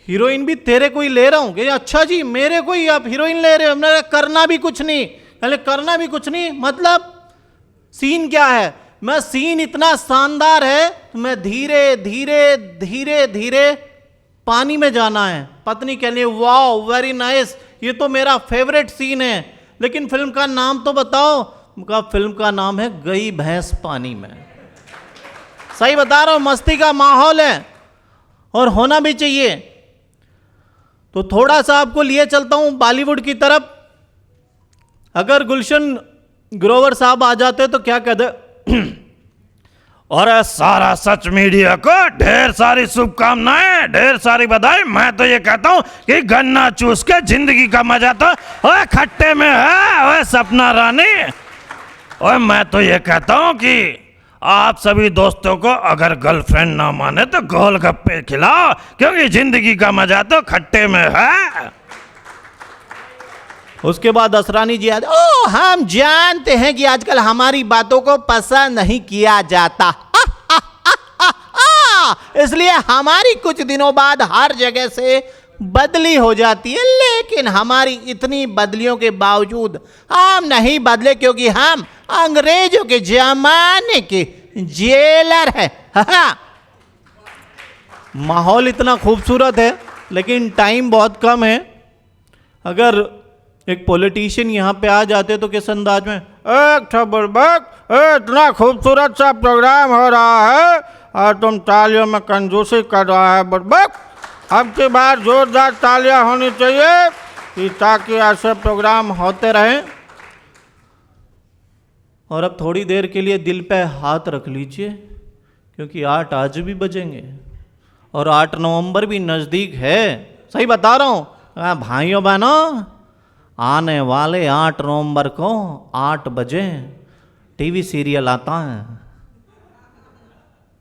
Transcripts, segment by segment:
Heroine भी तेरे को ही ले रहा हूं कि अच्छा जी मेरे को ही आप हीरोइन ले रहे हो, मेरा करना भी कुछ नहीं। पहले करना भी कुछ नहीं मतलब सीन क्या है? मैं सीन इतना शानदार है तो मैं धीरे धीरे धीरे धीरे पानी में जाना है। पत्नी कह रही वाह वेरी नाइस, ये तो मेरा फेवरेट सीन है, लेकिन फिल्म का नाम तो बताओ। उनका फिल्म का नाम है गई भैंस पानी में। सही बता रहा हूं, मस्ती का माहौल है और होना भी चाहिए। तो थोड़ा सा आपको लिए चलता हूं बॉलीवुड की तरफ। अगर गुलशन ग्रोवर साहब आ जाते तो क्या कहते? और सारा सच मीडिया को ढेर सारी शुभकामनाएं, ढेर सारी बधाई। मैं तो ये कहता हूं कि गन्ना चूस के जिंदगी का मजा तो ओए खट्टे में है। ओए सपना रानी, ओए मैं तो ये कहता हूं कि आप सभी दोस्तों को अगर गर्लफ्रेंड ना माने तो गोलगप्पे खिलाओ, क्योंकि जिंदगी का मजा तो खट्टे में है। उसके बाद असरानी जी आते, ओ हम जानते हैं कि आजकल हमारी बातों को पसंद नहीं किया जाता, इसलिए हमारी कुछ दिनों बाद हर जगह से बदली हो जाती है, लेकिन हमारी इतनी बदलियों के बावजूद हम नहीं बदले, क्योंकि हम अंग्रेजों के जमाने के जेलर हैं। माहौल इतना खूबसूरत है लेकिन टाइम बहुत कम है। अगर एक पॉलिटिशियन यहाँ पे आ जाते तो किस अंदाज में, एक इतना खूबसूरत सा प्रोग्राम हो रहा है और तुम तालियों में कंजूसी कर रहा है बुड़बक, अब की बार जोरदार तालियां होनी चाहिए कि ताकि ऐसे प्रोग्राम होते रहें। और अब थोड़ी देर के लिए दिल पे हाथ रख लीजिए, क्योंकि 8 आज भी बजेंगे और 8 नवंबर भी नज़दीक है। सही बता रहा हूँ भाइयों बहनों, आने वाले 8 नवंबर को 8 बजे टीवी सीरियल आता है।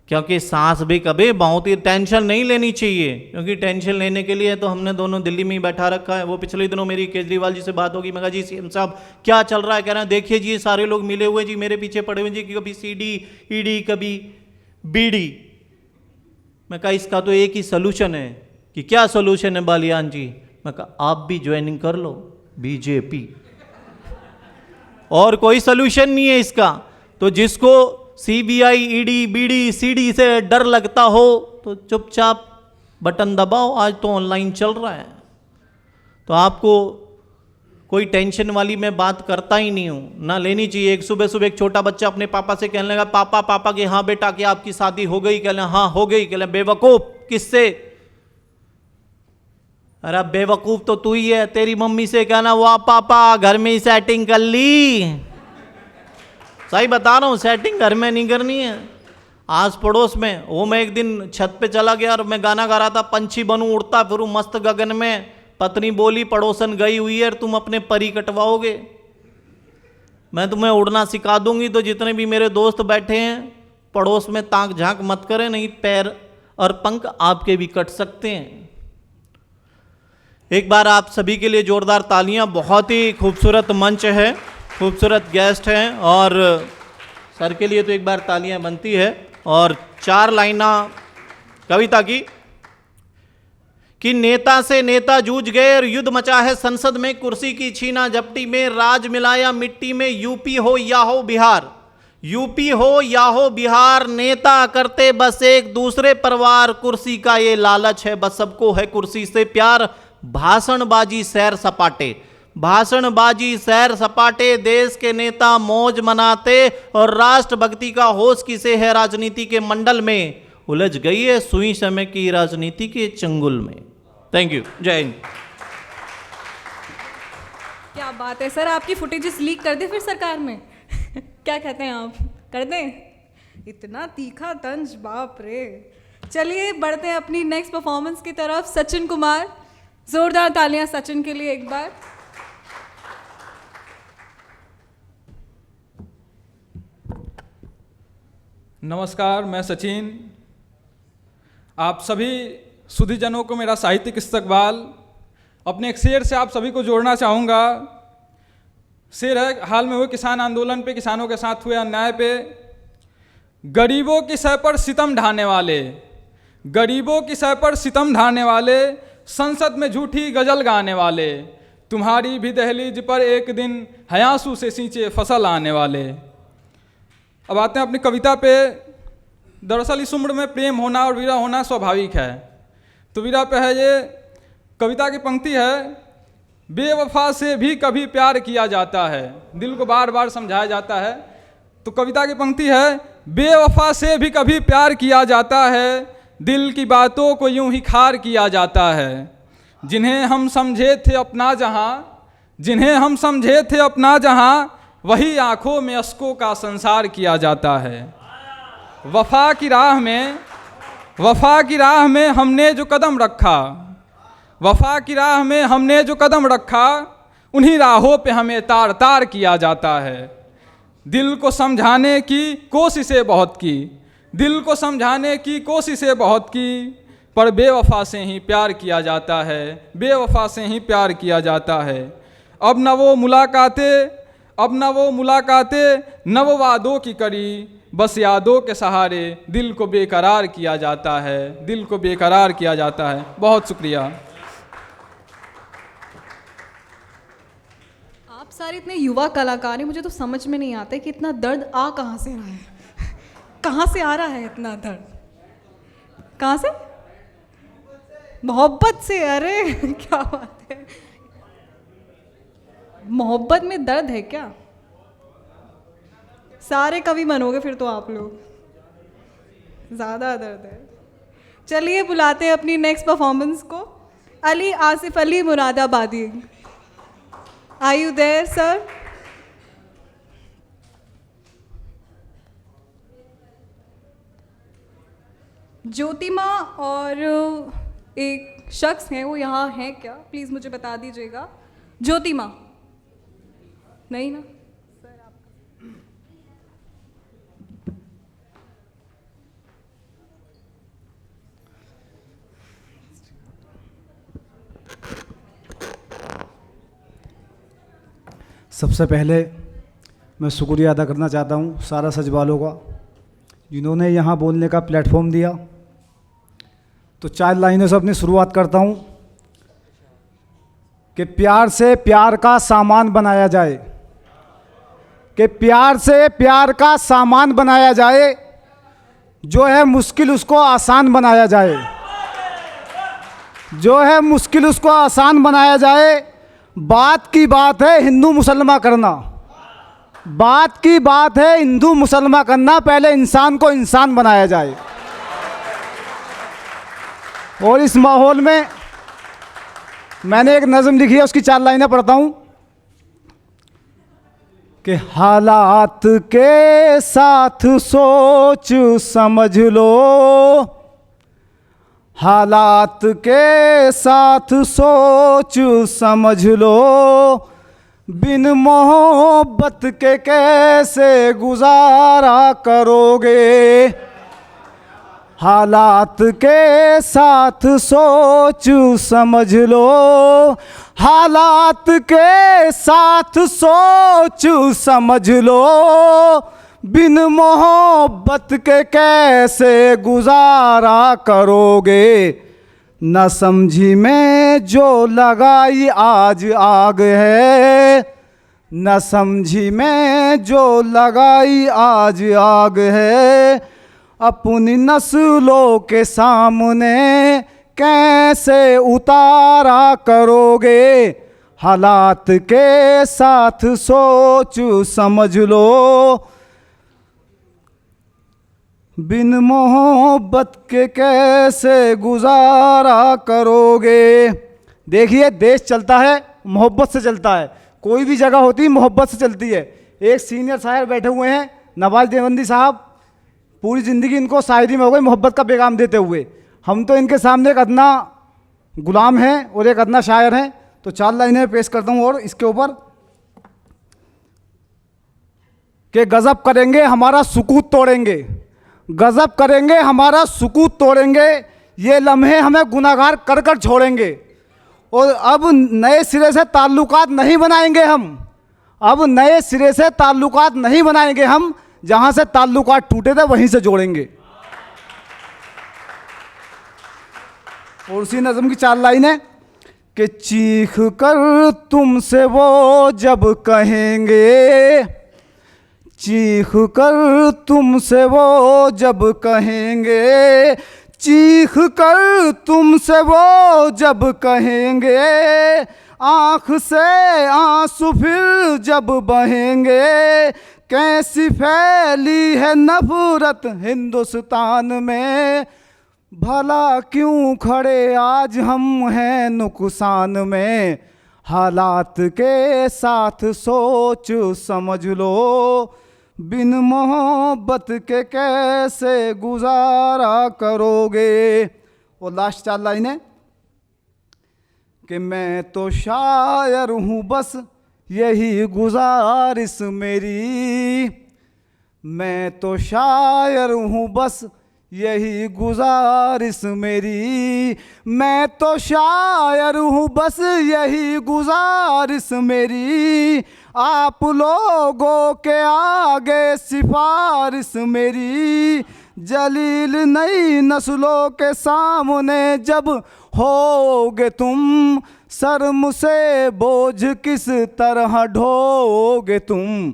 क्योंकि सास भी कभी बहुत ही टेंशन नहीं लेनी चाहिए, क्योंकि टेंशन लेने के लिए तो हमने दोनों दिल्ली में ही बैठा रखा है। वो पिछले दिनों मेरी केजरीवाल जी से बात होगी, मैं कहा जी सीएम साहब क्या चल रहा है? कह रहे हैं देखिए जी सारे लोग मिले हुए जी मेरे पीछे पड़े हुए जी, कभी सीडी ईडी कभी बीडी। मैं कहा इसका तो एक ही सोल्यूशन है। कि क्या सोल्यूशन है बालियान जी? मैं कहा आप भी ज्वाइनिंग कर लो बीजेपी, और कोई सोल्यूशन नहीं है इसका। तो जिसको सीबीआई ईडी बीडी सीडी से डर लगता हो तो चुपचाप बटन दबाओ, आज तो ऑनलाइन चल रहा है। तो आपको कोई टेंशन वाली मैं बात करता ही नहीं हूँ, ना लेनी चाहिए। एक सुबह सुबह एक छोटा बच्चा अपने पापा से कहने लगा, पापा पापा के हाँ बेटा कि आपकी शादी हो गई? कह हाँ हो गई। कह बेवकूफ किससे? अरे बेवकूफ तो तू ही है, तेरी मम्मी से कहना वाह पापा घर में ही सेटिंग कर ली। सही बता रहा हूँ, सेटिंग घर में नहीं करनी है, आस पड़ोस में। वो मैं एक दिन छत पे चला गया और मैं गाना गा रहा था, पंछी बनूं उड़ता फिरूं मस्त गगन में। पत्नी बोली पड़ोसन गई हुई है, तुम अपने परी कटवाओगे? मैं तुम्हें उड़ना सिखा दूंगी तो जितने भी मेरे दोस्त बैठे हैं पड़ोस में ताक झांक मत करें, नहीं पैर और पंख आपके भी कट सकते हैं। एक बार आप सभी के लिए जोरदार तालियां। बहुत ही खूबसूरत मंच है, खूबसूरत गेस्ट हैं, और सर के लिए तो एक बार तालियां बनती है। और 4 लाइना कविता की कि नेता से नेता जूझ गए और युद्ध मचा है संसद में, कुर्सी की छीना झपटी में राज मिलाया मिट्टी में। यूपी हो या हो बिहार, यूपी हो या हो बिहार, नेता करते बस एक दूसरे परवार। कुर्सी का ये लालच है बस सबको है कुर्सी से प्यार। भाषणबाजी सैर सपाटे, भाषणबाजी सैर सपाटे, देश के नेता मौज मनाते और राष्ट्रभक्ति का होश किसे है राजनीति के मंडल में। उलझ गई है सुई समय की राजनीति के चंगुल में। थैंक यू, जय हिंद। क्या बात है सर, आपकी फुटेजेस लीक कर दे फिर सरकार में। क्या कहते हैं आप, कर दें? इतना तीखा तंज, बाप रे। चलिए बढ़ते हैं अपनी नेक्स्ट परफॉर्मेंस की तरफ। सचिन कुमार, जोरदार तालियां सचिन के लिए एक बार। नमस्कार, मैं सचिन। आप सभी सुधीजनों को मेरा साहित्यिक इस्तकबाल। अपने एक शेर से आप सभी को जोड़ना चाहूँगा। शेर है हाल में हुए किसान आंदोलन पे, किसानों के साथ हुए अन्याय पे। गरीबों की सर पर सितम ढाने वाले, गरीबों की सर पर सितम ढाने वाले, संसद में झूठी गजल गाने वाले, तुम्हारी भी दहलीज पर एक दिन हयासू से सींचे फसल आने वाले। अब आते हैं अपनी कविता पे। दरअसल इस उम्र में प्रेम होना और विरह होना स्वाभाविक है। तो विरह पे है ये कविता की पंक्ति है, बेवफा से भी कभी प्यार किया जाता है, दिल को बार बार समझाया जाता है। तो कविता की पंक्ति है, बेवफा से भी कभी प्यार किया जाता है, दिल की बातों को यूं ही खार किया जाता है। जिन्हें हम समझे थे अपना जहां, जिन्हें हम समझे थे अपना जहां, वही आंखों में अश्कों का संसार किया जाता है। वफा की राह में हमने जो कदम रखा, वफा की राह में हमने जो कदम रखा, उन्हीं राहों पे हमें तार तार किया जाता है। दिल को समझाने की कोशिशें बहुत की, दिल को समझाने की कोशिशें बहुत की, पर बेवफा से ही प्यार किया जाता है, बेवफा से ही प्यार किया जाता है। अब न वो मुलाकातें न वो वादों की करी, बस यादों के सहारे दिल को बेकरार किया जाता है, दिल को बेकरार किया जाता है। बहुत शुक्रिया। आप सारे इतने युवा कलाकार हैं, मुझे तो समझ में नहीं आता कि इतना दर्द आ कहाँ से रहा है। कहाँ से आ रहा है इतना दर्द? कहाँ से? मोहब्बत से। अरे क्या बात है, मोहब्बत में दर्द है क्या? सारे कवि बनोगे फिर तो आप लोग, ज़्यादा दर्द है। चलिए बुलाते हैं अपनी नेक्स्ट परफॉर्मेंस को, Ali Asif Ali Muradabadi. Are you there sir? ज्योतिमा और एक शख्स हैं, वो यहाँ हैं क्या? प्लीज़ मुझे बता दीजिएगा। ज्योतिमा नहीं ना? सबसे पहले मैं शुक्रिया अदा करना चाहता हूँ सारा सच वालों का, जिन्होंने यहाँ बोलने का प्लेटफॉर्म दिया। तो 4 लाइनों से अपनी शुरुआत करता हूँ कि प्यार से प्यार का सामान बनाया जाए, कि प्यार से प्यार का सामान बनाया जाए, जो है मुश्किल उसको आसान बनाया जाए, जो है मुश्किल उसको आसान बनाया जाए। बात की बात है हिंदू मुसलमान करना, बात की बात है हिंदू मुसलमान करना, पहले इंसान को इंसान बनाया जाए। और इस माहौल में मैंने एक नज़म लिखी है, उसकी 4 लाइनें पढ़ता हूँ कि हालात के साथ सोच समझ लो, हालात के साथ सोच समझ लो, बिन मोहब्बत के कैसे गुजारा करोगे। हालात के साथ सोच समझ लो, हालात के साथ सोच समझ लो, बिन मोहब्बत के कैसे गुजारा करोगे। न समझी में जो लगाई आज आग है, न समझी में जो लगाई आज आग है, अपनी नस्लों के सामने कैसे उतारा करोगे। हालात के साथ सोच समझ लो, बिन मोहब्बत के कैसे गुजारा करोगे। देखिए देश चलता है मोहब्बत से चलता है, कोई भी जगह होती है मोहब्बत से चलती है। एक सीनियर शायर बैठे हुए हैं नवाज देवबंदी साहब, पूरी ज़िंदगी इनको शायरी में हो गई मोहब्बत का पैगाम देते हुए। हम तो इनके सामने एक अदना गुलाम हैं और एक अदना शायर हैं। तो 4 लाइनें पेश करता हूँ और इसके ऊपर कि गज़ब करेंगे हमारा सुकूत तोड़ेंगे, गज़ब करेंगे हमारा सुकूत तोड़ेंगे, ये लम्हे हमें गुनाहगार कर कर छोड़ेंगे। और अब नए सिरे से ताल्लुकात नहीं बनाएंगे हम, अब नए सिरे से ताल्लुकात नहीं बनाएंगे हम, जहाँ से ताल्लुकात टूटे थे वहीं से जोड़ेंगे। और उसी नज़म की 4 लाइन है कि चीख कर तुमसे वो जब कहेंगे, चीख कर तुमसे वो जब कहेंगे, चीख कर तुमसे वो जब कहेंगे, आँख से आंसू फिर जब बहेंगे, कैसी फैली है नफरत हिंदुस्तान में, भला क्यों खड़े आज हम हैं नुकसान में, हालात के साथ सोच समझ लो, बिन मोहब्बत के कैसे गुजारा करोगे। और लास्ट 4 लाइनें कि मैं तो शायर हूँ बस यही गुजारिश मेरी, मैं तो शायर हूँ बस यही गुजारिश मेरी, मैं तो शायर हूँ बस यही गुजारिश मेरी, आप लोगों के आगे सिफारिश मेरी, जलील नई नस्लों के सामने जब होगे तुम, शर्म से बोझ किस तरह ढोगे तुम,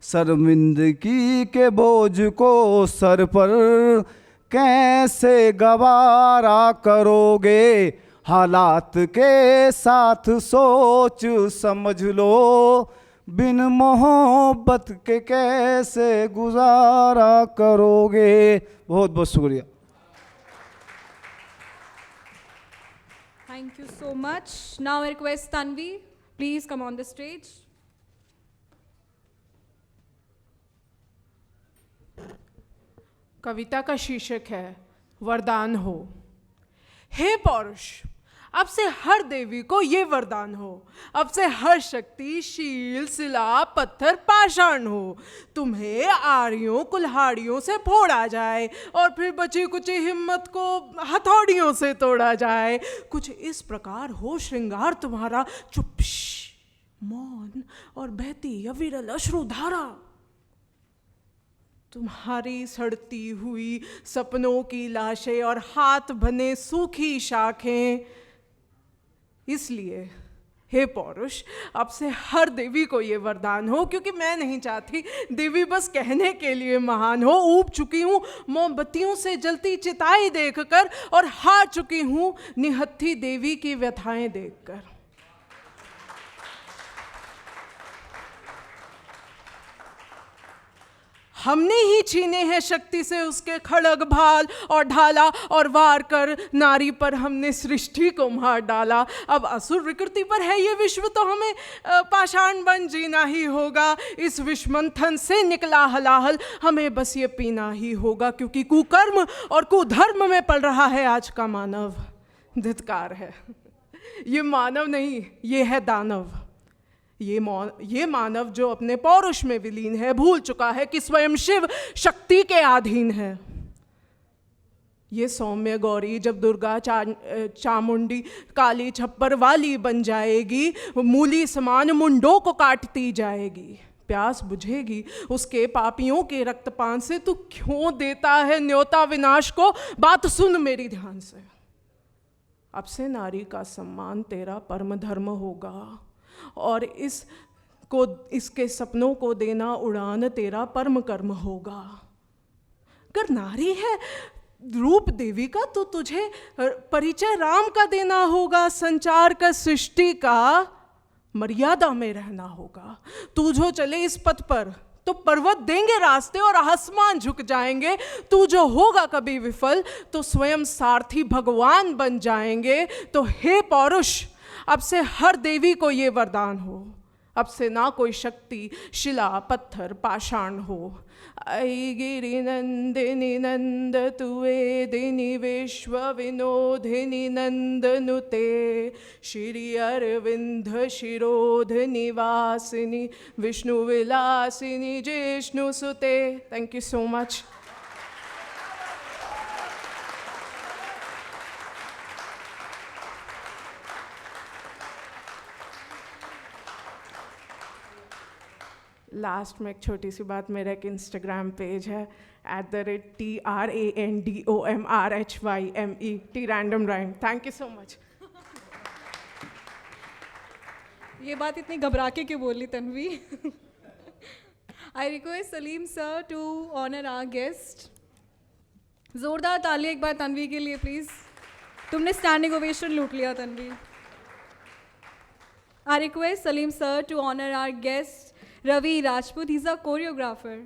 शर्मिंदगी के बोझ को सर पर कैसे गवारा करोगे, हालात के साथ सोच समझ लो, बिन मोहब्बत के कैसे गुजारा करोगे। बहुत बहुत शुक्रिया। Thank you so much. Now I request Tanvi, please come on the stage. कविता का शीर्षक है वरदान हो। हे पौरुष, अब से हर देवी को ये वरदान हो, अब से हर शक्ति शील शिला पत्थर पाषाण हो, तुम्हें आड़ियों कुल्हाड़ियों से फोड़ा जाए और फिर बची कुची हिम्मत को हथौड़ियों से तोड़ा जाए। कुछ इस प्रकार हो श्रृंगार तुम्हारा, चुप मौन और बहती अविरल अश्रुधारा। तुम्हारी सड़ती हुई सपनों की लाशें और हाथ बने सूखी शाखें। इसलिए हे पौरुष, अब से हर देवी को ये वरदान हो, क्योंकि मैं नहीं चाहती देवी बस कहने के लिए महान हो। ऊब चुकी हूँ मोमबत्तियों से जलती चिताएं देखकर और हार चुकी हूँ निहत्थी देवी की व्यथाएं देखकर। हमने ही छीने हैं शक्ति से उसके खड़ग भाल और ढाला, और वार कर नारी पर हमने सृष्टि को मार डाला। अब असुर विकृति पर है ये विश्व, तो हमें पाषाण बन जीना ही होगा। इस विश्वमंथन से निकला हलाहल हमें बस ये पीना ही होगा, क्योंकि कुकर्म और कुधर्म में पल रहा है आज का मानव। धिक्कार है, ये मानव नहीं, ये है दानव। ये मानव जो अपने पौरुष में विलीन है, भूल चुका है कि स्वयं शिव शक्ति के अधीन है। ये सौम्य गौरी जब दुर्गा चामुंडी काली छप्पर वाली बन जाएगी, मूली समान मुंडों को काटती जाएगी। प्यास बुझेगी उसके पापियों के रक्तपान से, तू क्यों देता है न्योता विनाश को? बात सुन मेरी ध्यान से। अब से नारी का सम्मान तेरा परम धर्म होगा, और इसके सपनों को देना उड़ान तेरा परम कर्म होगा। अगर नारी है रूप देवी का, तो तुझे परिचय राम का देना होगा, संचार का सृष्टि का मर्यादा में रहना होगा। तू जो चले इस पथ पर तो पर्वत देंगे रास्ते और आसमान झुक जाएंगे। तू जो होगा कभी विफल तो स्वयं सारथी भगवान बन जाएंगे। तो हे पौरुष, अब से हर देवी को ये वरदान हो, अब से ना कोई शक्ति शिला पत्थर पाषाण हो। ऐ गिरि नंदिनी नंद तुए दिनी विश्व विनोदिनी नंदनुते, श्री अरविंद शिरोध निवासिनी विष्णु विलासिनी जिष्णु सुते। Thank you so much. Last में एक छोटी सी बात, मेरा एक इंस्टाग्राम पेज है @TRANDOMRHYME T Random Rhyme। Thank you so much. ये बात इतनी घबरा के क्यों बोली Tanvi? I request Salim sir to honour our guest. जोरदार ताली एक बार तन्वी के लिए प्लीज। तुमने स्टैंडिंग ओवेशन लूट लिया Tanvi. I request Salim sir to honour our guest Ravi Rajput, he is a choreographer.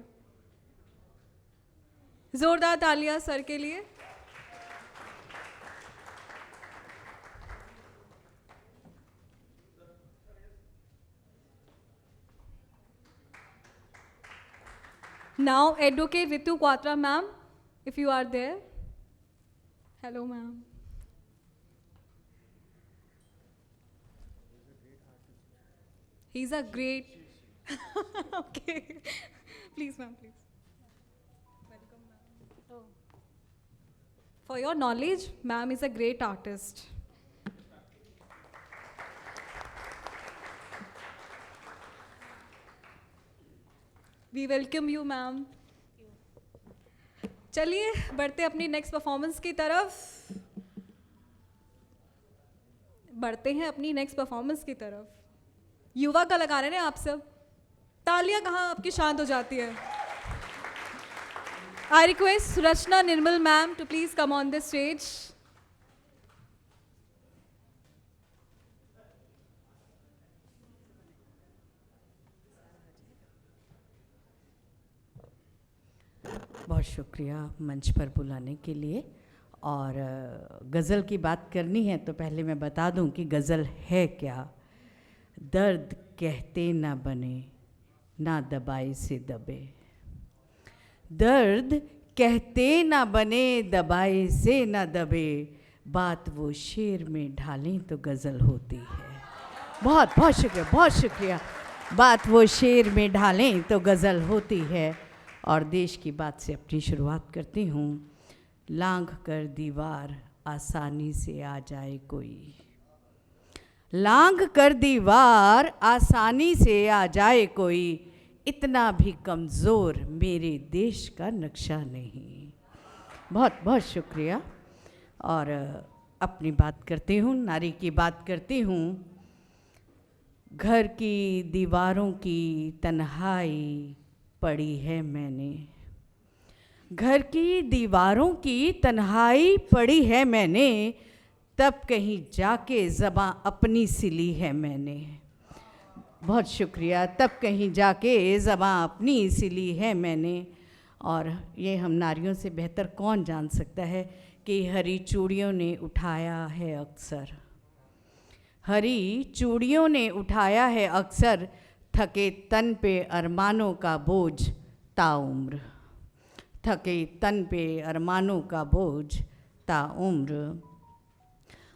जोरदार तालियां सर के लिए। Now, Advocate Ritu Quatra, ma'am, if you are there. Hello, ma'am. He's a great. Okay. Please, ma'am, please. Welcome, ma'am. Oh. For your knowledge, ma'am is a great artist. We welcome you, ma'am. चलिए बढ़ते अपनी next performance की तरफ। बढ़ते हैं अपनी next performance की तरफ। युवा कलाकार हैं आप सब, तालियां कहाँ आपकी शांत हो जाती है। I request Rachna Nirmal ma'am to please come on the stage. बहुत शुक्रिया मंच पर बुलाने के लिए। और गज़ल की बात करनी है तो पहले मैं बता दूं कि गज़ल है क्या। दर्द कहते ना बने, ना दबाए से दबे। दर्द कहते ना बने, दबाए से ना दबे। बात वो शेर में ढालें तो गज़ल होती है। बहुत बहुत शुक्रिया, बहुत शुक्रिया। बात वो शेर में ढालें तो गज़ल होती है। और देश की बात से अपनी शुरुआत करती हूँ। लांघ कर दीवार आसानी से आ जाए कोई। लांघ कर दीवार आसानी से आ जाए कोई। इतना भी कमज़ोर मेरे देश का नक्शा नहीं। बहुत बहुत शुक्रिया। और अपनी बात करती हूँ, नारी की बात करती हूँ। घर की दीवारों की तन्हाई पड़ी है मैंने। घर की दीवारों की तन्हाई पड़ी है मैंने। तब कहीं जाके ज़बां अपनी सिली है मैंने। बहुत शुक्रिया। तब कहीं जाके ज़बां अपनी सिली है मैंने। और ये हम नारियों से बेहतर कौन जान सकता है कि हरी चूड़ियों ने उठाया है अक्सर। हरी चूड़ियों ने उठाया है अक्सर। थके तन पे अरमानों का बोझ ताउम्र। थके तन पे अरमानों का बोझ ताउम्र।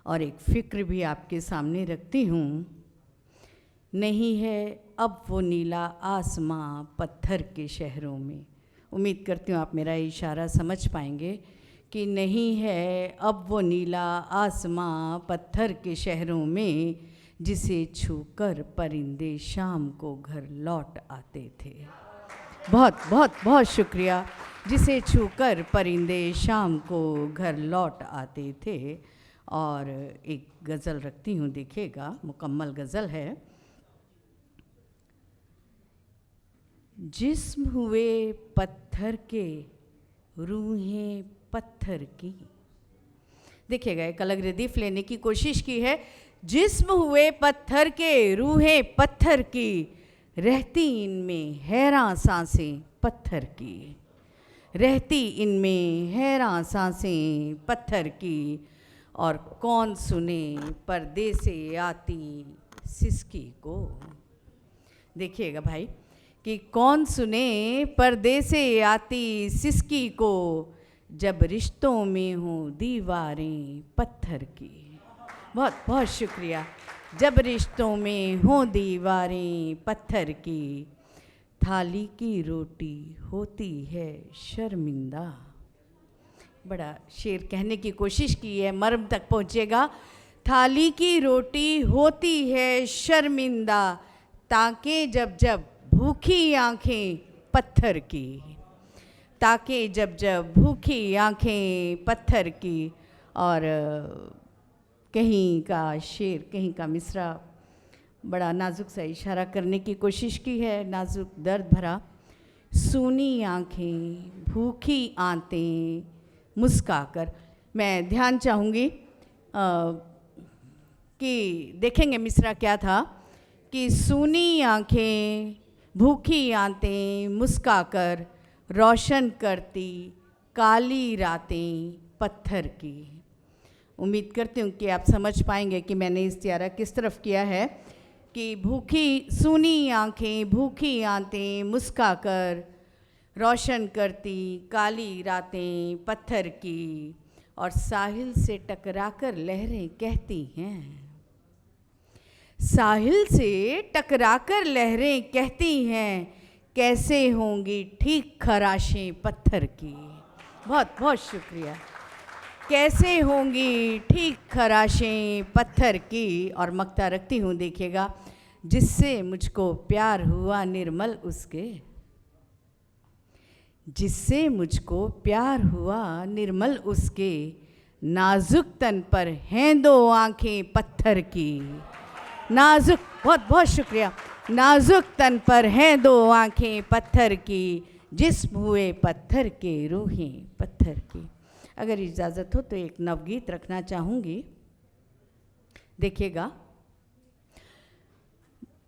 और एक फ़िक्र भी आपके सामने रखती हूँ। नहीं है अब वो नीला आसमां पत्थर के शहरों में। उम्मीद करती हूँ आप मेरा इशारा समझ पाएंगे कि नहीं है अब वो नीला आसमां पत्थर के शहरों में। जिसे छूकर परिंदे शाम को घर लौट आते थे। बहुत बहुत बहुत शुक्रिया। जिसे छूकर परिंदे शाम को घर लौट आते थे। और एक गज़ल रखती हूँ, देखिएगा, मुकम्मल गज़ल है। जिस्म हुए पत्थर के, रूहें पत्थर की। देखिएगा, एक अलग रदीफ लेने की कोशिश की है। जिस्म हुए पत्थर के, रूहें पत्थर की। रहती इनमें हैरां सांसें पत्थर की। रहती इनमें हैरां सांसें पत्थर की। और कौन सुने पर्दे से आती सिसकी को। देखिएगा भाई कि कौन सुने पर्दे से आती सिसकी को। जब रिश्तों में हों दीवारें पत्थर की। बहुत बहुत शुक्रिया। जब रिश्तों में हों दीवारें पत्थर की। थाली की रोटी होती है शर्मिंदा। बड़ा शेर कहने की कोशिश की है, मर्म तक पहुँचेगा। थाली की रोटी होती है शर्मिंदा। ताकि जब जब भूखी आंखें पत्थर की, ताकि जब जब भूखी आंखें पत्थर की। और कहीं का शेर, कहीं का मिसरा, बड़ा नाजुक सा इशारा करने की कोशिश की है, नाजुक दर्द भरा। सूनी आंखें भूखी आंतें मुस्काकर। मैं ध्यान चाहूँगी कि देखेंगे मिसरा क्या था कि सूनी आंखें भूखी आंतें मुस्काकर रोशन करती काली रातें पत्थर की। उम्मीद करती हूँ कि आप समझ पाएंगे कि मैंने इस्तियारा किस तरफ किया है कि भूखी सूनी आंखें भूखी आंतें मुस्काकर रोशन करती काली रातें पत्थर की, और साहिल से टकराकर लहरें कहती हैं, साहिल से टकराकर लहरें कहती हैं, कैसे होंगी ठीक खराशें पत्थर की। बहुत बहुत शुक्रिया। कैसे होंगी ठीक खराशें पत्थर की। और मक्ता रखती हूँ, देखिएगा, जिससे मुझको प्यार हुआ निर्मल उसके, जिससे मुझको प्यार हुआ निर्मल उसके, नाजुक तन पर हैं दो आंखें पत्थर की। नाजुक, बहुत बहुत शुक्रिया। नाजुक तन पर हैं दो आंखें पत्थर की, जिस्म हुए पत्थर के रूहें पत्थर की। अगर इजाज़त हो तो एक नवगीत रखना चाहूँगी। देखिएगा,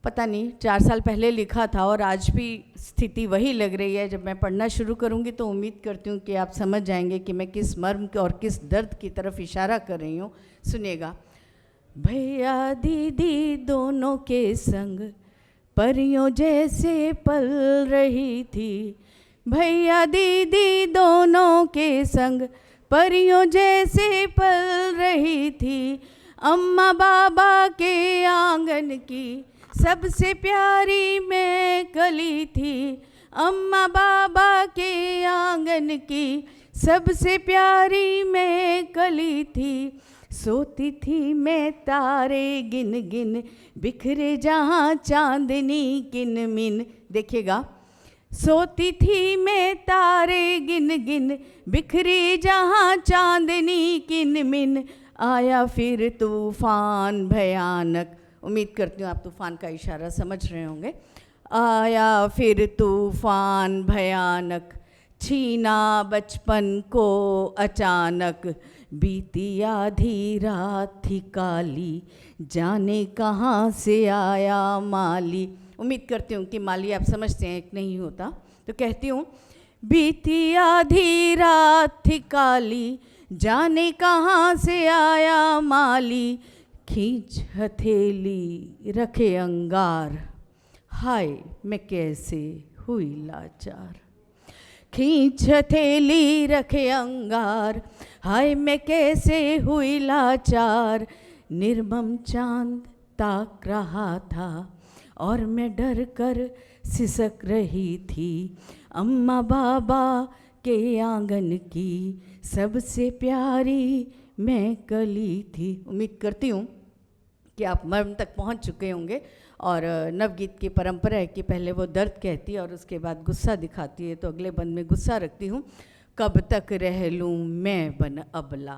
पता नहीं 4 साल पहले लिखा था और आज भी स्थिति वही लग रही है। जब मैं पढ़ना शुरू करूँगी तो उम्मीद करती हूँ कि आप समझ जाएंगे कि मैं किस मर्म और किस दर्द की तरफ इशारा कर रही हूँ। सुनिएगा। भैया दीदी दोनों के संग परियों जैसे पल रही थी, भैया दीदी दोनों के संग परियों जैसे पल रही थी, अम्मा बाबा के आंगन की सबसे प्यारी मैं कली थी, अम्मा बाबा के आंगन की सबसे प्यारी मैं कली थी, सोती थी मैं तारे गिन गिन बिखरे जहाँ चांदनी किन मिन। देखिएगा, सोती थी मैं तारे गिन गिन बिखरी जहाँ चांदनी किन मिन, आया फिर तूफान भयानक। उम्मीद करती हूँ आप तूफान का इशारा समझ रहे होंगे। आया फिर तूफान भयानक, छीना बचपन को अचानक, बीती आधी रात थी काली, जाने कहाँ से आया माली। उम्मीद करती हूँ कि माली आप समझते हैं, एक नहीं होता। तो कहती हूँ, बीती आधी रात थी काली, जाने कहाँ से आया माली, खींच हथेली रखे अंगार, हाय मैं कैसे हुई लाचार। खींच हथेली रखे अंगार, हाय मैं कैसे हुई लाचार, निर्मम चांद ताक रहा था और मैं डर कर सिसक रही थी, अम्मा बाबा के आंगन की सबसे प्यारी मैं कली थी। उम्मीद करती हूँ कि आप मर्म तक पहुँच चुके होंगे। और नवगीत की परंपरा है कि पहले वो दर्द कहती है और उसके बाद गुस्सा दिखाती है। तो अगले बंद में गुस्सा रखती हूँ। कब तक रह लूँ मैं बन अबला,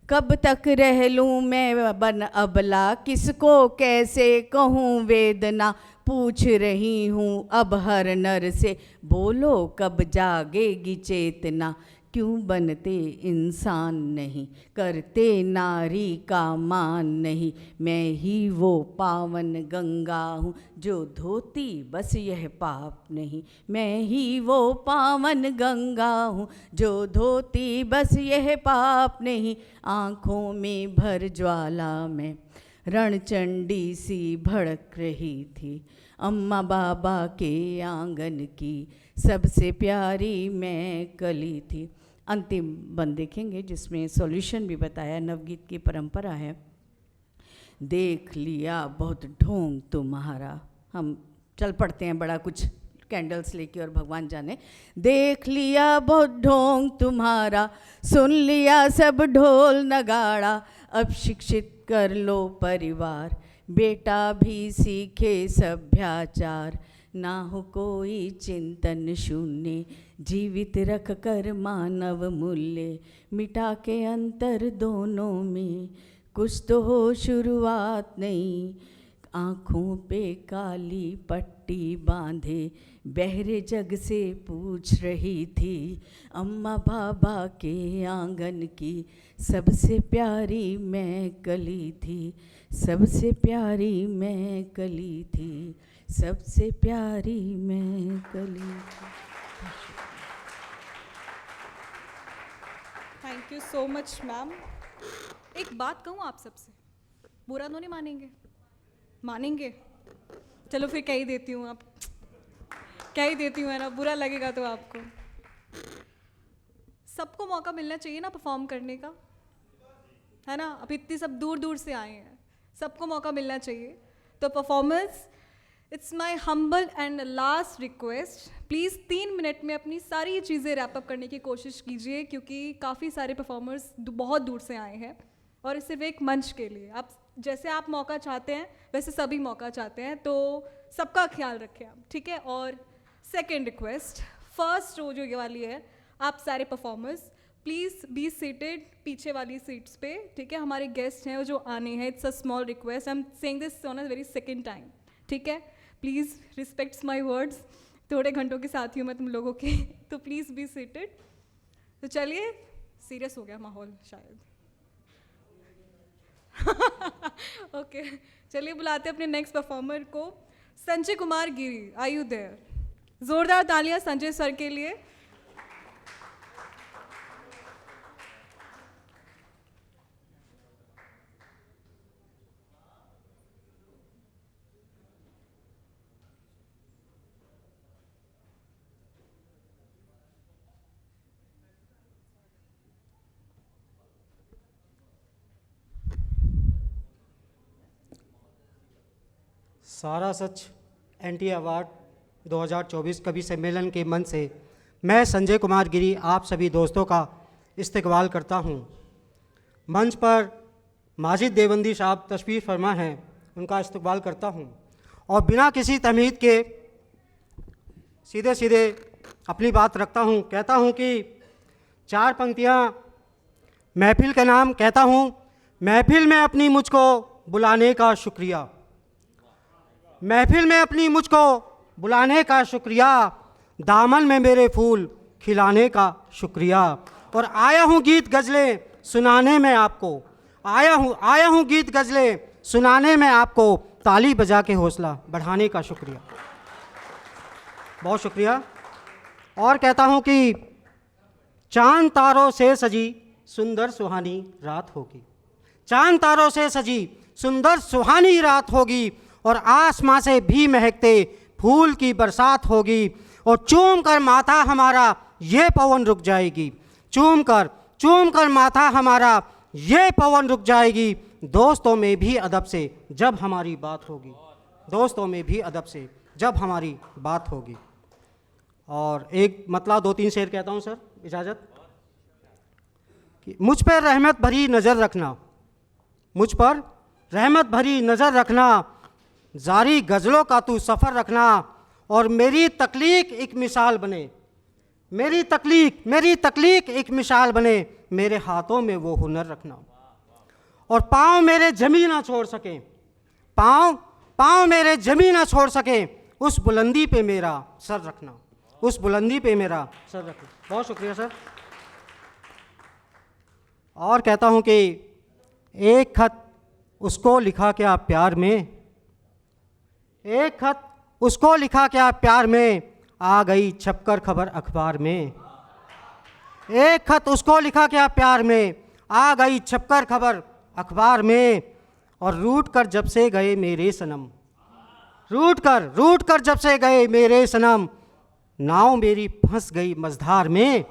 कब तक रह लूँ मैं बन अबला, किसको कैसे कहूँ वेदना, पूछ रही हूँ अब हर नर से, बोलो कब जागेगी चेतना, क्यों बनते इंसान नहीं, करते नारी का मान नहीं, मैं ही वो पावन गंगा हूँ जो धोती बस यह पाप नहीं, मैं ही वो पावन गंगा हूँ जो धोती बस यह पाप नहीं, आँखों में भर ज्वाला में रणचंडी सी भड़क रही थी, अम्मा बाबा के आंगन की सबसे प्यारी मैं कली थी। अंतिम बंद देखेंगे जिसमें सॉल्यूशन भी बताया। नवगीत की परंपरा है। देख लिया बहुत ढोंग तुम्हारा, हम चल पड़ते हैं बड़ा कुछ कैंडल्स लेके और भगवान जाने। देख लिया बहुत ढोंग तुम्हारा, सुन लिया सब ढोल नगाड़ा, अब शिक्षित कर लो परिवार, बेटा भी सीखे सभ्याचार, ना हो कोई चिंतन शून्य, जीवित रख कर मानव मूल्य, मिटा के अंतर दोनों में कुछ तो हो शुरुआत नहीं। आँखों पे काली पट्टी बांधे बहरे जग से पूछ रही थी, अम्मा बाबा के आंगन की सबसे प्यारी मैं कली थी, सबसे प्यारी मैं कली थी, सबसे प्यारी मैं कली थी। Thank you so much ma'am. एक बात कहूँ आप सबसे, बुरा तो नहीं मानेंगे? मानेंगे? चलो फिर कह ही देती हूँ, आप कह ही देती हूँ, है ना, बुरा लगेगा तो आपको। सबको मौका मिलना चाहिए ना परफॉर्म करने का, है ना। अब इतनी सब दूर दूर से आए हैं, सबको मौका मिलना चाहिए। तो performance, it's my humble and last request, please 3 minute में अपनी सारी चीज़ें रैप अप करने की कोशिश कीजिए, क्योंकि काफ़ी सारे परफॉर्मर्स बहुत दूर से आए हैं और सिर्फ एक मंच के लिए। आप जैसे आप मौका चाहते हैं वैसे सभी मौका चाहते हैं, तो सबका ख्याल रखें आप, ठीक है। और सेकेंड रिक्वेस्ट, फर्स्ट रो जो ये वाली है, आप सारे परफॉर्मर्स प्लीज़ बी सीटेड पीछे वाली सीट्स पे, ठीक है। हमारे गेस्ट हैं वो जो आने हैं, it's a small request, I am saying this on a very second time, ठीक है। प्लीज़ रिस्पेक्ट्स माई वर्ड्स, थोड़े घंटों के साथ ही हूँ मैं तुम लोगों के, तो प्लीज़ बी सीटेड। तो चलिए, सीरियस हो गया माहौल शायद। ओके, चलिए बुलाते हैं अपने नेक्स्ट परफॉर्मर को, Sanjay Kumar Giri. Are you there? जोरदार तालियां संजय सर के लिए। सारा सच एनटी अवार्ड 2024 कवि सम्मेलन के मंच से मैं संजय कुमार गिरी आप सभी दोस्तों का इस्तकबाल करता हूं। मंच पर माजिद देवबंदी साहब तशरीफ़ फरमा हैं, उनका इस्तकबाल करता हूं और बिना किसी तमहीद के सीधे सीधे अपनी बात रखता हूं। कहता हूं कि 4 पंक्तियां महफिल का नाम कहता हूं। महफिल में अपनी मुझको बुलाने का शुक्रिया, महफिल में अपनी मुझको बुलाने का शुक्रिया, दामन में मेरे फूल खिलाने का शुक्रिया। और आया हूँ गीत गज़लें सुनाने में आपको, आया हूँ गीत गज़लें सुनाने में आपको, ताली बजा के हौसला बढ़ाने का शुक्रिया, बहुत शुक्रिया। और कहता हूँ कि चांद तारों से सजी सुंदर सुहानी रात होगी, चांद तारों से सजी सुंदर सुहानी रात होगी, और आसमां से भी महकते फूल की बरसात होगी, और चूम कर माथा हमारा ये पवन रुक जाएगी, चूम कर माथा हमारा ये पवन रुक जाएगी। दोस्तों में भी अदब से जब हमारी बात होगी, दोस्तों में भी अदब से जब हमारी बात होगी। और एक मतलब 2-3 शेर कहता हूँ सर, इजाज़त। कि मुझ पर रहमत भरी नज़र रखना, मुझ पर रहमत भरी नज़र रखना, जारी गज़लों का तू सफ़र रखना, और मेरी तख्लीक एक मिसाल बने, मेरी तख्लीक एक मिसाल बने, मेरे हाथों में वो हुनर रखना, और पाँव मेरे जमी ना छोड़ सकें, पाँव मेरे जमी ना छोड़ सकें, उस बुलंदी पे मेरा सर रखना, उस बुलंदी पे मेरा सर रखना। बहुत शुक्रिया सर। और कहता हूँ कि एक खत उसको लिखा क्या प्यार में, एक खत उसको लिखा क्या प्यार में, आ गई छपकर खबर अखबार में, एक खत उसको लिखा क्या प्यार में, आ गई छपकर खबर अखबार में, और रूठ कर जब से गए मेरे सनम, रूठ कर जब से गए मेरे सनम, नाव मेरी फंस गई मझधार में।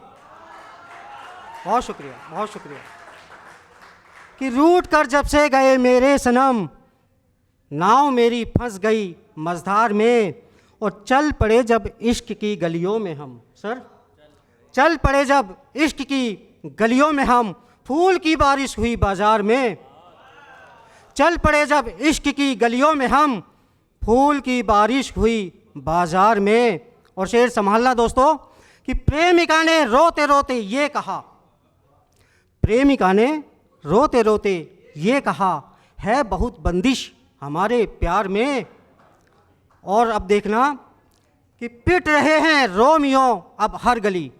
बहुत शुक्रिया, बहुत शुक्रिया। कि रूठ कर जब से गए मेरे सनम, नाव मेरी फंस गई मझधार में, और चल पड़े जब इश्क की गलियों में हम, सर चल पड़े जब इश्क की गलियों में हम, फूल की बारिश हुई बाजार में, चल पड़े जब इश्क की गलियों में हम, फूल की बारिश हुई बाजार में। और शेर संभालना दोस्तों कि प्रेमिका ने रोते रोते ये कहा, प्रेमिका ने रोते रोते ये कहा, है बहुत बंदिश हमारे प्यार में। और अब देखना कि पिट रहे हैं रोमियो अब हर गली,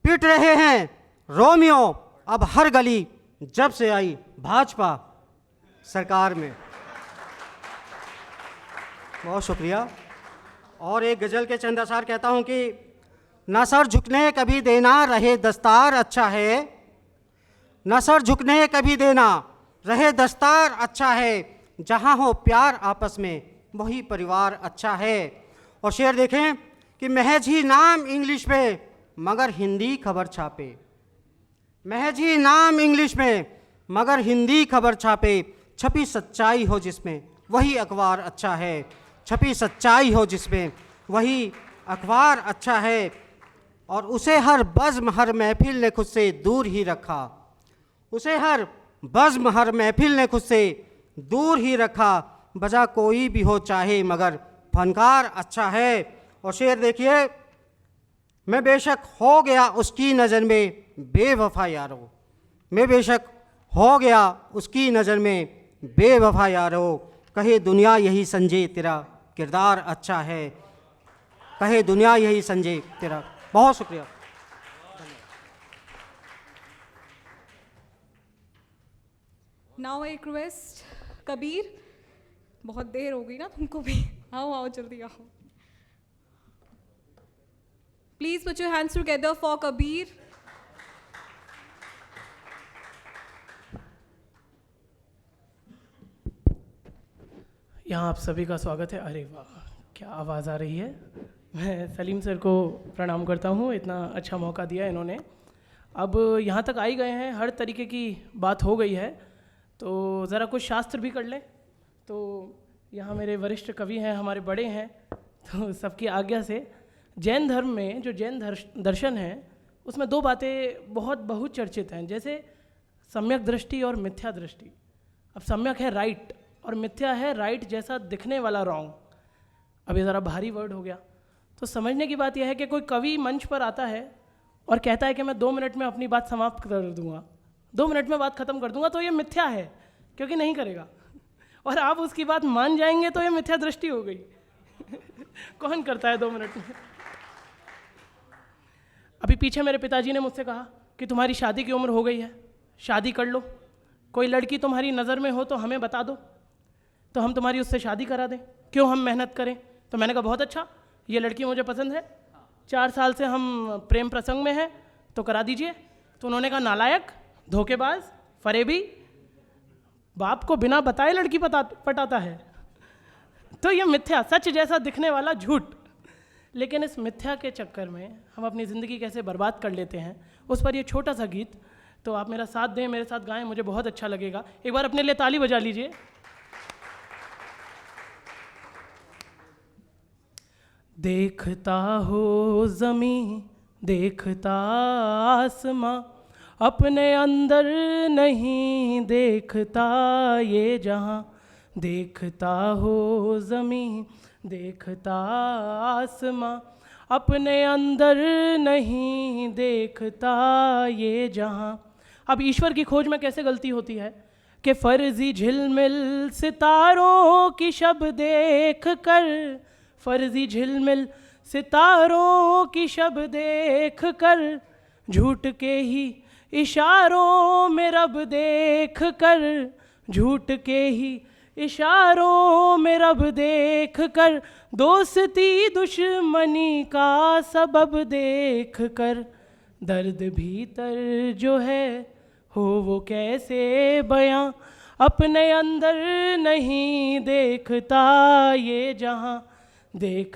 पिट रहे हैं रोमियो अब हर गली, जब से आई भाजपा सरकार में। बहुत शुक्रिया। और एक गज़ल के चंद अशार कहता हूँ कि न सर झुकने कभी देना रहे दस्तार अच्छा है, न सर झुकने कभी देना रहे दस्तार अच्छा है, जहाँ हो प्यार आपस में वही परिवार अच्छा है। और शेर देखें कि महज ही नाम इंग्लिश में मगर हिंदी खबर छापे, महज ही नाम इंग्लिश में मगर हिंदी खबर छापे, छपी सच्चाई हो जिसमें वही अखबार अच्छा है, छपी सच्चाई हो जिसमें वही अखबार अच्छा है। और उसे हर बज़्म हर महफिल ने खुद से दूर ही रखा, उसे हर बज़्म हर महफिल ने खुद से दूर ही रखा, वजह कोई भी हो चाहे मगर फनकार अच्छा है। और शेर देखिए, मैं बेशक हो गया उसकी नज़र में बेवफा यारो, मैं बेशक हो गया उसकी नज़र में बेवफा यारो, कहे दुनिया यही समझे तेरा किरदार अच्छा है, कहे दुनिया यही समझे तेरा। बहुत शुक्रिया। नाउ आई रिक्वेस्ट कबीर, बहुत देर हो गई ना तुमको भी, आओ आओ जल्दी आओ। Please put your hands together for Kabir. यहाँ आप सभी का स्वागत है। अरे वाह क्या आवाज़ आ रही है। मैं सलीम सर को प्रणाम करता हूँ, इतना अच्छा मौका दिया इन्होंने। अब यहाँ तक आ ही गए हैं, हर तरीके की बात हो गई है, तो ज़रा कुछ शास्त्र भी कर लें। तो यहाँ मेरे वरिष्ठ कवि हैं, हमारे बड़े हैं, तो सबकी आज्ञा से जैन धर्म में जो जैन दर्शन है उसमें दो बातें बहुत बहुचर्चित हैं, जैसे सम्यक दृष्टि और मिथ्या दृष्टि। अब सम्यक है राइट और मिथ्या है राइट जैसा दिखने वाला रॉन्ग। अब ये ज़रा भारी वर्ड हो गया, तो समझने की बात यह है कि कोई कवि मंच पर आता है और कहता है कि मैं 2 मिनट में अपनी बात समाप्त कर दूंगा, 2 मिनट में बात ख़त्म कर दूंगा, तो ये मिथ्या है क्योंकि नहीं करेगा। और आप उसकी बात मान जाएंगे तो ये मिथ्या दृष्टि हो गई। कौन करता है 2 मिनट में। अभी पीछे मेरे पिताजी ने मुझसे कहा कि तुम्हारी शादी की उम्र हो गई है, शादी कर लो, कोई लड़की तुम्हारी नज़र में हो तो हमें बता दो, तो हम तुम्हारी उससे शादी करा दें, क्यों हम मेहनत करें। तो मैंने कहा बहुत अच्छा, ये लड़की मुझे पसंद है, 4 साल से हम प्रेम प्रसंग में हैं, तो करा दीजिए। तो उन्होंने कहा नालायक, धोखेबाज, फरेबी, बाप को बिना बताए लड़की पटाता है। तो ये मिथ्या, सच जैसा दिखने वाला झूठ। लेकिन इस मिथ्या के चक्कर में हम अपनी ज़िंदगी कैसे बर्बाद कर लेते हैं, उस पर ये छोटा सा गीत, तो आप मेरा साथ दें, मेरे साथ गाएं, मुझे बहुत अच्छा लगेगा। एक बार अपने लिए ताली बजा लीजिए। देखता हो ज़मीं, देखता आसमां, अपने अंदर नहीं देखता ये जहां। देखता हो ज़मीं, देखता आसमां, अपने अंदर नहीं देखता ये जहां। अब ईश्वर की खोज में कैसे गलती होती है कि फर्जी झिलमिल सितारों की शब देख कर, फर्जी झिलमिल सितारों की शब देख कर, झूठ के ही इशारों में रब देख कर, झूठ के ही इशारों में रब देख कर, दोस्ती दुश्मनी का सबब देख कर, दर्द भीतर जो है हो वो कैसे बयां, अपने अंदर नहीं देखता ये जहां। देख